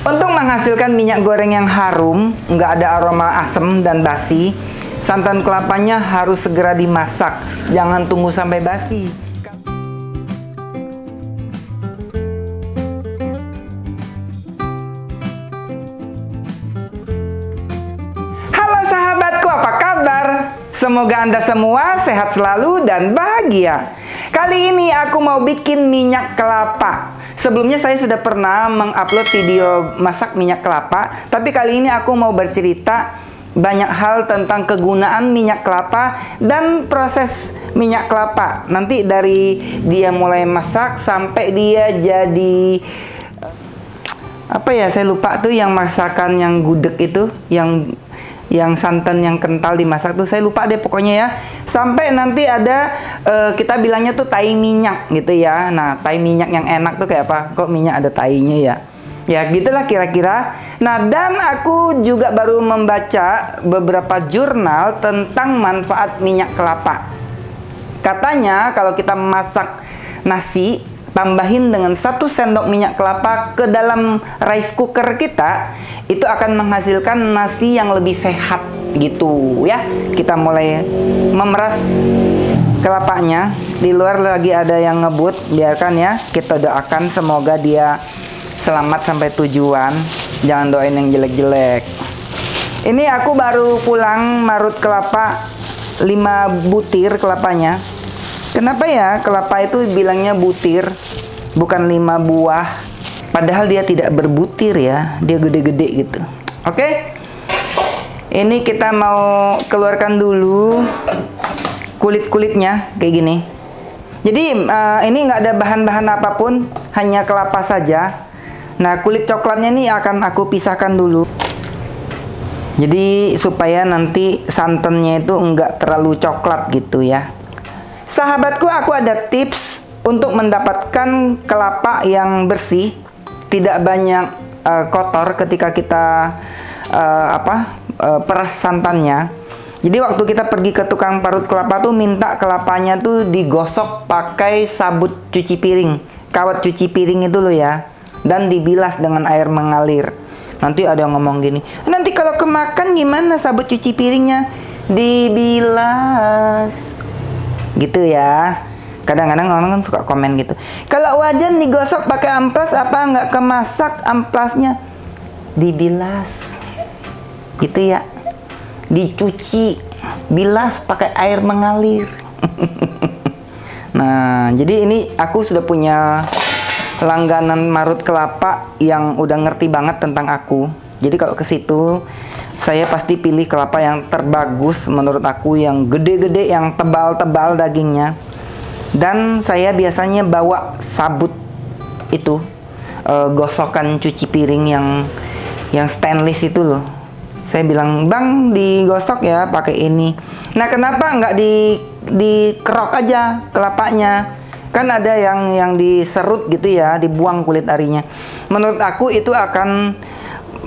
Untuk menghasilkan minyak goreng yang harum, nggak ada aroma asam dan basi, santan kelapanya harus segera dimasak. Jangan tunggu sampai basi. Halo sahabatku, apa kabar? Semoga Anda semua sehat selalu dan bahagia. Kali ini aku mau bikin minyak kelapa. Sebelumnya saya sudah pernah mengupload video masak minyak kelapa, tapi kali ini aku mau bercerita banyak hal tentang kegunaan minyak kelapa dan proses minyak kelapa. Nanti dari dia mulai masak sampai dia jadi apa ya, saya lupa tuh yang masakan yang gudeg itu, yang santan yang kental dimasak tuh, saya lupa deh pokoknya ya. Sampai nanti ada kita bilangnya tuh tai minyak gitu ya. Nah, tai minyak yang enak tuh kayak apa? Kok minyak ada tainya ya? Ya gitulah kira-kira. Nah, dan aku juga baru membaca beberapa jurnal tentang manfaat minyak kelapa. Katanya kalau kita masak nasi, tambahin dengan 1 sendok minyak kelapa ke dalam rice cooker kita, itu akan menghasilkan nasi yang lebih sehat gitu ya. Kita mulai memeras kelapanya. Di luar lagi ada yang ngebut, biarkan ya. Kita doakan semoga dia selamat sampai tujuan. Jangan doain yang jelek-jelek. Ini aku baru pulang marut kelapa 5 butir kelapanya. Kenapa ya kelapa itu bilangnya butir, bukan 5 buah? Padahal dia tidak berbutir ya, dia gede-gede gitu. Oke, ini kita mau keluarkan dulu kulit-kulitnya kayak gini. Jadi ini nggak ada bahan-bahan apapun, hanya kelapa saja. Nah, kulit coklatnya ini akan aku pisahkan dulu. Jadi supaya nanti santannya itu nggak terlalu coklat gitu ya. Sahabatku, aku ada tips untuk mendapatkan kelapa yang bersih, tidak banyak kotor ketika kita peras santannya. Jadi waktu kita pergi ke tukang parut kelapa tuh minta kelapanya tuh digosok pakai sabut cuci piring, kawat cuci piring itu loh ya, dan dibilas dengan air mengalir. Nanti ada yang ngomong gini, nanti kalau kemakan gimana sabut cuci piringnya? Dibilas gitu ya. Kadang-kadang orang kan suka komen gitu, kalau wajan digosok pakai amplas apa nggak kemasak amplasnya? Dibilas gitu ya, dicuci, bilas pakai air mengalir. Nah, jadi ini aku sudah punya langganan marut kelapa yang udah ngerti banget tentang aku. Jadi kalau ke situ saya pasti pilih kelapa yang terbagus menurut aku, yang gede-gede, yang tebal-tebal dagingnya. Dan saya biasanya bawa sabut itu, gosokan cuci piring yang stainless itu loh. Saya bilang, bang digosok ya pakai ini. Nah, kenapa nggak dikerok aja kelapanya? Kan ada yang diserut gitu ya, dibuang kulit arinya. Menurut aku itu akan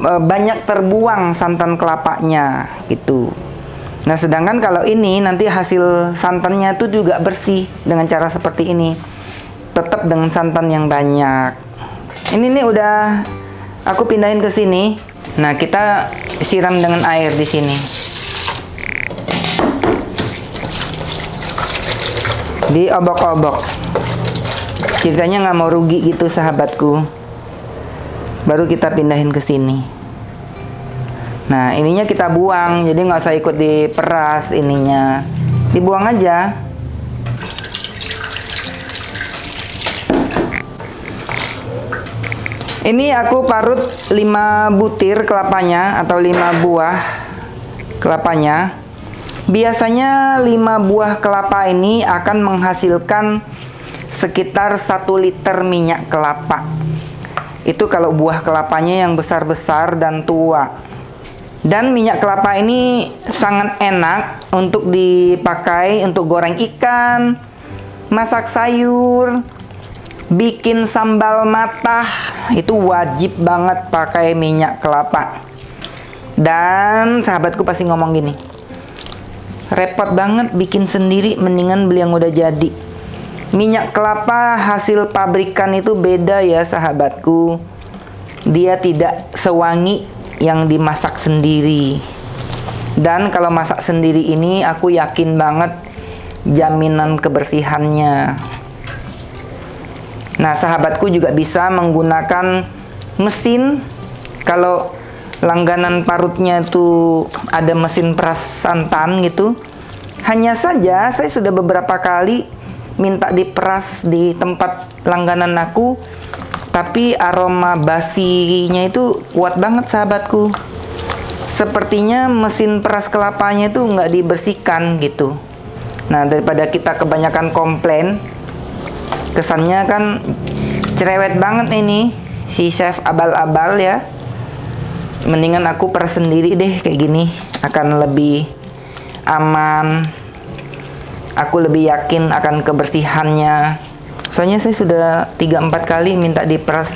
banyak terbuang santan kelapanya gitu. Nah, sedangkan kalau ini nanti hasil santannya itu juga bersih dengan cara seperti ini. Tetap dengan santan yang banyak. Ini nih udah aku pindahin ke sini. Nah, kita siram dengan air di sini. Diobok-obok. Ceritanya nggak mau rugi gitu sahabatku. Baru kita pindahin ke sini. Nah, ininya kita buang, jadi nggak usah ikut diperas ininya. Dibuang aja. Ini aku parut 5 butir kelapanya atau 5 buah kelapanya. Biasanya 5 buah kelapa ini akan menghasilkan sekitar 1 liter minyak kelapa. Itu kalau buah kelapanya yang besar-besar dan tua. Dan minyak kelapa ini sangat enak untuk dipakai untuk goreng ikan, masak sayur, bikin sambal matah. Itu wajib banget pakai minyak kelapa. Dan sahabatku pasti ngomong gini, repot banget bikin sendiri, mendingan beli yang udah jadi. Minyak kelapa hasil pabrikan itu beda ya sahabatku. dia tidak sewangi yang dimasak sendiri. Dan kalau masak sendiri ini aku yakin banget jaminan kebersihannya. Nah, sahabatku juga bisa menggunakan mesin. Kalau langganan parutnya itu ada mesin peras santan gitu, hanya saja saya sudah beberapa kali minta diperas di tempat langganan aku, tapi aroma basinya itu kuat banget sahabatku. Sepertinya mesin peras kelapanya itu nggak dibersihkan gitu. Nah, daripada kita kebanyakan komplain, kesannya kan cerewet banget ini si chef abal-abal ya. Mendingan aku peras sendiri deh kayak gini, akan lebih aman. Aku lebih yakin akan kebersihannya. Soalnya saya sudah 3-4 kali minta diperas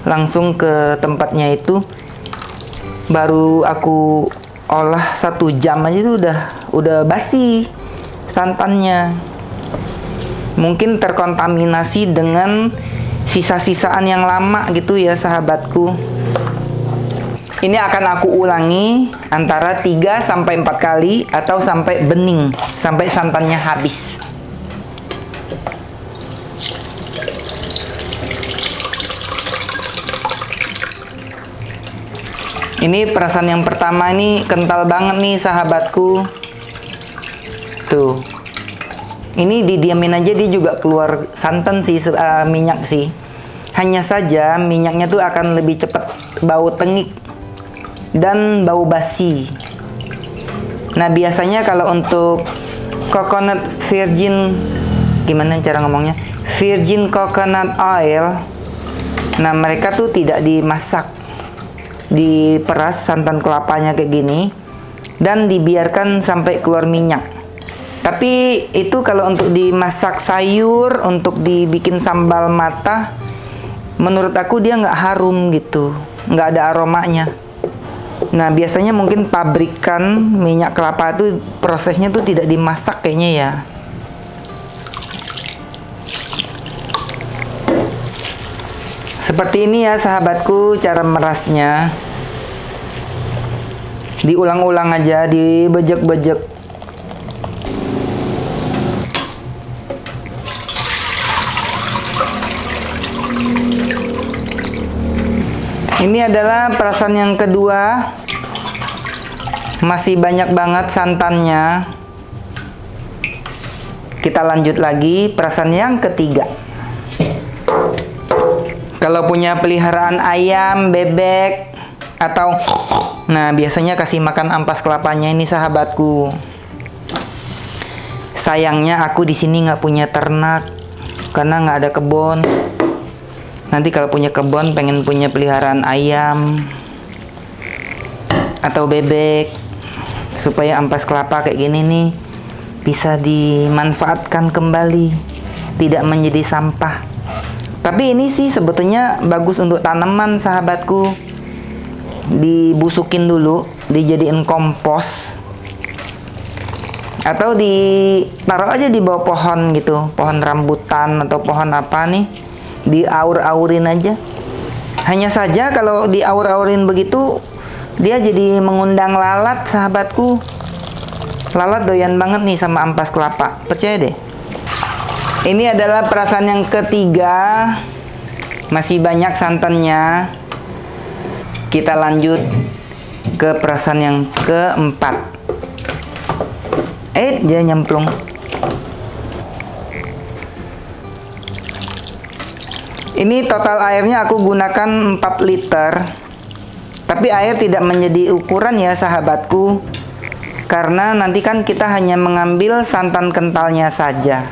langsung ke tempatnya itu. Baru aku olah 1 jam aja itu udah basi santannya. Mungkin terkontaminasi dengan sisa-sisaan yang lama gitu ya sahabatku. Ini akan aku ulangi antara 3-4 kali atau sampai bening, sampai santannya habis. Ini perasan yang pertama ini kental banget nih sahabatku. Tuh. Ini didiamin aja dia juga keluar santan sih, minyak sih. Hanya saja minyaknya tuh akan lebih cepat bau tengik dan bau basi. Nah, biasanya kalau untuk coconut virgin, gimana cara ngomongnya? Virgin coconut oil. Nah, mereka tuh tidak dimasak. Diperas santan kelapanya kayak gini dan dibiarkan sampai keluar minyak. Tapi itu kalau untuk dimasak sayur, untuk dibikin sambal mata, menurut aku dia nggak harum gitu, nggak ada aromanya. Nah, biasanya mungkin pabrikan minyak kelapa itu prosesnya tuh tidak dimasak kayaknya ya. Seperti ini ya sahabatku cara merasnya. Diulang-ulang aja, dibejek-bejek. Ini adalah perasan yang kedua. Masih banyak banget santannya. Kita lanjut lagi perasan yang ketiga. Kalau punya peliharaan ayam, bebek, atau nah biasanya kasih makan ampas kelapanya ini sahabatku. Sayangnya aku di sini nggak punya ternak karena nggak ada kebun. Nanti kalau punya kebun pengen punya peliharaan ayam atau bebek supaya ampas kelapa kayak gini nih bisa dimanfaatkan kembali, tidak menjadi sampah. Tapi ini sih sebetulnya bagus untuk tanaman sahabatku. Dibusukin dulu, dijadiin kompos, atau ditaruh aja di bawah pohon gitu, pohon rambutan atau pohon apa nih, diaur-aurin aja. Hanya saja kalau diaur-aurin begitu dia jadi mengundang lalat sahabatku. Lalat doyan banget nih sama ampas kelapa, percaya deh. Ini adalah perasan yang ketiga. Masih banyak santannya. Kita lanjut ke perasan yang keempat. Dia nyemplung. Ini total airnya aku gunakan 4 liter. Tapi air tidak menjadi ukuran ya sahabatku. Karena nanti kan kita hanya mengambil santan kentalnya saja.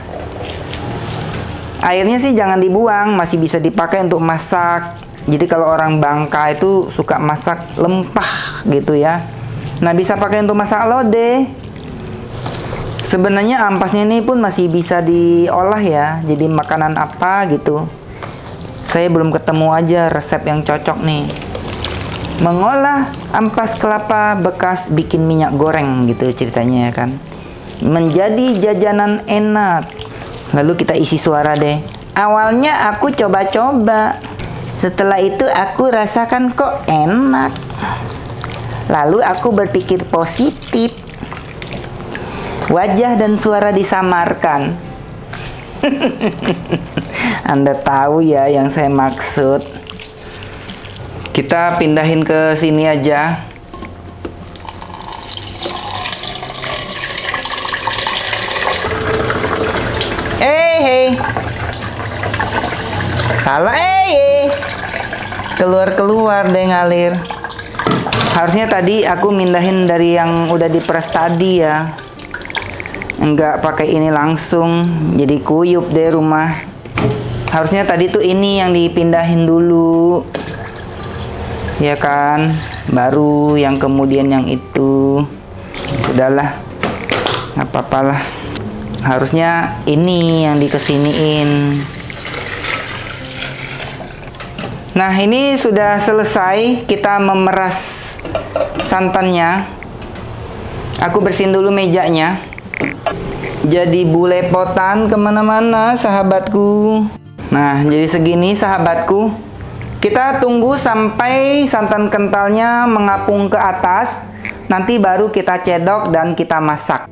Airnya sih jangan dibuang, masih bisa dipakai untuk masak. Jadi kalau orang Bangka itu suka masak lempah gitu ya. Nah, bisa pakai untuk masak lodeh. Sebenarnya ampasnya ini pun masih bisa diolah ya, jadi makanan apa gitu. Saya belum ketemu aja resep yang cocok nih. Mengolah ampas kelapa bekas bikin minyak goreng gitu ceritanya ya kan. Menjadi jajanan enak. Lalu kita isi suara deh. Awalnya aku coba-coba. Setelah itu aku rasakan kok enak. Lalu aku berpikir positif. Wajah dan suara disamarkan. Anda tahu ya yang saya maksud. Kita pindahin ke sini aja. Hey. Salah, keluar deh ngalir. Harusnya tadi aku mindahin dari yang udah diperas tadi ya. Enggak pakai ini langsung, jadi kuyup deh rumah. Harusnya tadi tuh ini yang dipindahin dulu, ya kan? Baru yang kemudian yang itu. Sudahlah, nggak apa-apalah. Harusnya ini yang dikesiniin. Nah, ini sudah selesai kita memeras santannya. Aku bersihin dulu mejanya. Jadi bulepotan kemana-mana sahabatku. Nah, jadi segini sahabatku. Kita tunggu sampai santan kentalnya mengapung ke atas. Nanti baru kita cedok dan kita masak.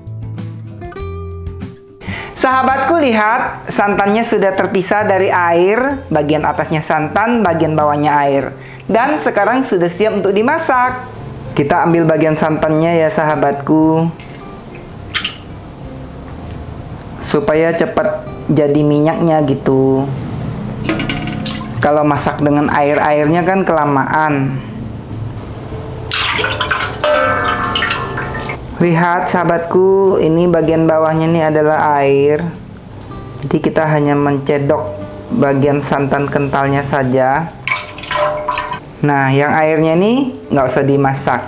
Sahabatku, lihat santannya sudah terpisah dari air. Bagian atasnya santan, bagian bawahnya air. Dan sekarang sudah siap untuk dimasak. Kita ambil bagian santannya ya sahabatku, supaya cepat jadi minyaknya gitu. Kalau masak dengan air-airnya kan kelamaan. Lihat sahabatku, ini bagian bawahnya ini adalah air. Jadi kita hanya mencedok bagian santan kentalnya saja. Nah, yang airnya ini nggak usah dimasak.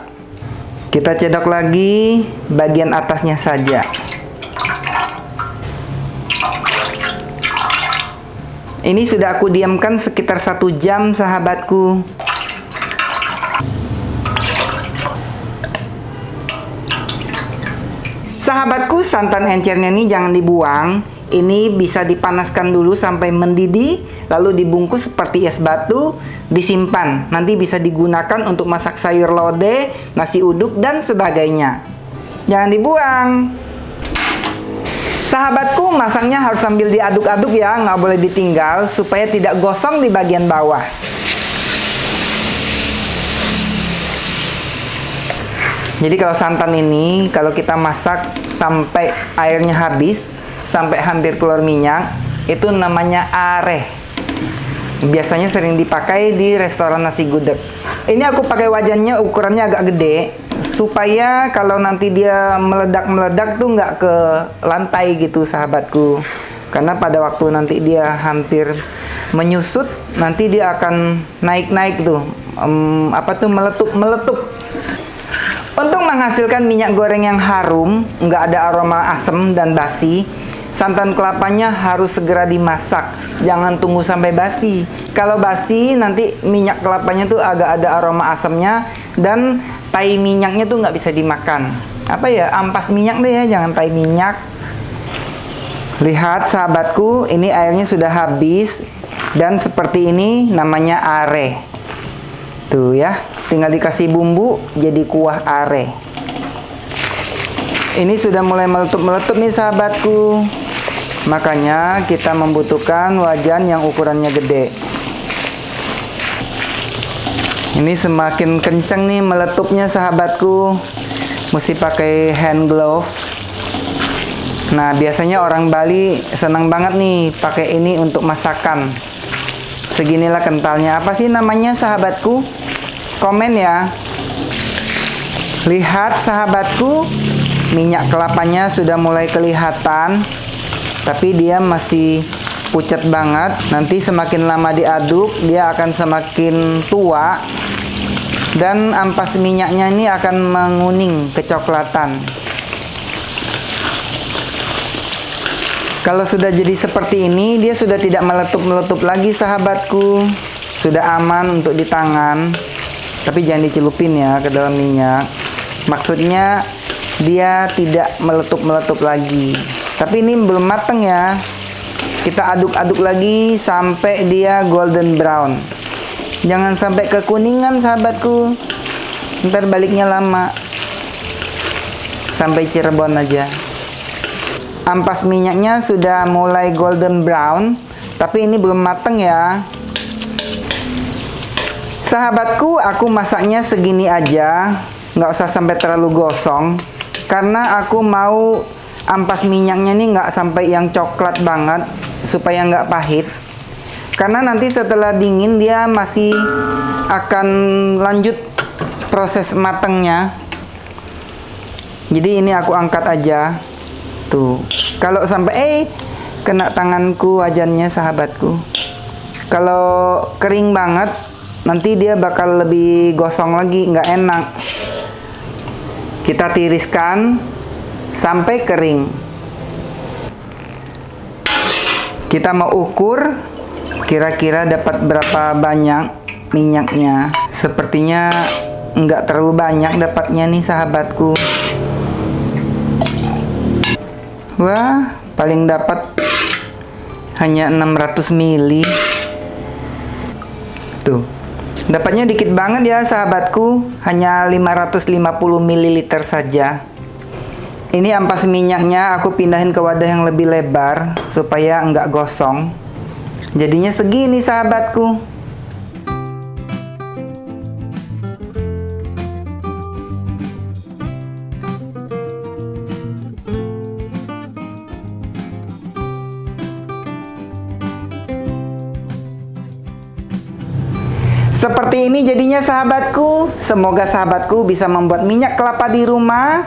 Kita cedok lagi bagian atasnya saja. Ini sudah aku diamkan sekitar 1 jam sahabatku. Sahabatku, santan encernya ini jangan dibuang. Ini bisa dipanaskan dulu sampai mendidih, lalu dibungkus seperti es batu, disimpan. Nanti bisa digunakan untuk masak sayur lodeh, nasi uduk, dan sebagainya. Jangan dibuang. Sahabatku, masaknya harus sambil diaduk-aduk ya, nggak boleh ditinggal supaya tidak gosong di bagian bawah. Jadi kalau santan ini, kalau kita masak sampai airnya habis, sampai hampir keluar minyak, itu namanya areh. Biasanya sering dipakai di restoran nasi gudeg. Ini aku pakai wajannya ukurannya agak gede, supaya kalau nanti dia meledak-meledak tuh nggak ke lantai gitu sahabatku. Karena pada waktu nanti dia hampir menyusut, nanti dia akan naik-naik tuh, meletup. Untuk menghasilkan minyak goreng yang harum, nggak ada aroma asam dan basi, santan kelapanya harus segera dimasak. Jangan tunggu sampai basi. Kalau basi, nanti minyak kelapanya tuh agak ada aroma asamnya, dan tai minyaknya tuh nggak bisa dimakan. Ampas minyak deh ya, jangan tai minyak. Lihat sahabatku, ini airnya sudah habis, dan seperti ini namanya areh. Tuh ya. Tinggal dikasih bumbu, jadi kuah areh. Ini sudah mulai meletup-meletup nih sahabatku. Makanya kita membutuhkan wajan yang ukurannya gede. Ini semakin kenceng nih meletupnya sahabatku. Mesti pakai hand glove. Nah, biasanya orang Bali senang banget nih pakai ini untuk masakan. Seginilah kentalnya. Apa sih namanya sahabatku? Komen ya. Lihat sahabatku, minyak kelapanya sudah mulai kelihatan, tapi dia masih pucat banget. Nanti semakin lama diaduk, dia akan semakin tua, dan ampas minyaknya ini akan menguning kecoklatan. Kalau sudah jadi seperti ini, dia sudah tidak meletup-meletup lagi sahabatku. Sudah aman untuk di tangan. Tapi jangan dicelupin ya ke dalam minyak. Maksudnya dia tidak meletup-meletup lagi. Tapi ini belum matang ya. Kita aduk-aduk lagi sampai dia golden brown. Jangan sampai kekuningan sahabatku. Ntar baliknya lama. Sampai Cirebon aja. Ampas minyaknya sudah mulai golden brown, tapi ini belum mateng ya. Sahabatku, aku masaknya segini aja, nggak usah sampai terlalu gosong, karena aku mau ampas minyaknya nih nggak sampai yang coklat banget, supaya nggak pahit. Karena nanti setelah dingin dia masih akan lanjut proses matangnya. Jadi ini aku angkat aja. Tuh, kalau sampai kena tanganku wajannya sahabatku. Kalau kering banget, nanti dia bakal lebih gosong lagi, nggak enak. Kita tiriskan sampai kering. Kita mau ukur kira-kira dapat berapa banyak minyaknya. Sepertinya nggak terlalu banyak dapatnya nih sahabatku. Wah, paling dapat hanya 600 ml. Tuh, dapatnya dikit banget ya sahabatku, hanya 550 ml saja. Ini ampas minyaknya aku pindahin ke wadah yang lebih lebar supaya enggak gosong. Jadinya segini sahabatku. Seperti ini jadinya sahabatku. Semoga sahabatku bisa membuat minyak kelapa di rumah.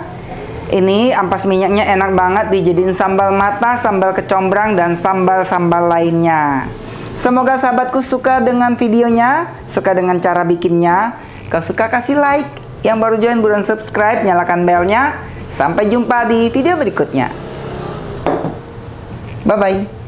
Ini ampas minyaknya enak banget dijadiin sambal mata, sambal kecombrang, dan sambal-sambal lainnya. Semoga sahabatku suka dengan videonya, suka dengan cara bikinnya. Kalau suka kasih like, yang baru join buruan subscribe, nyalakan belnya. Sampai jumpa di video berikutnya. Bye-bye.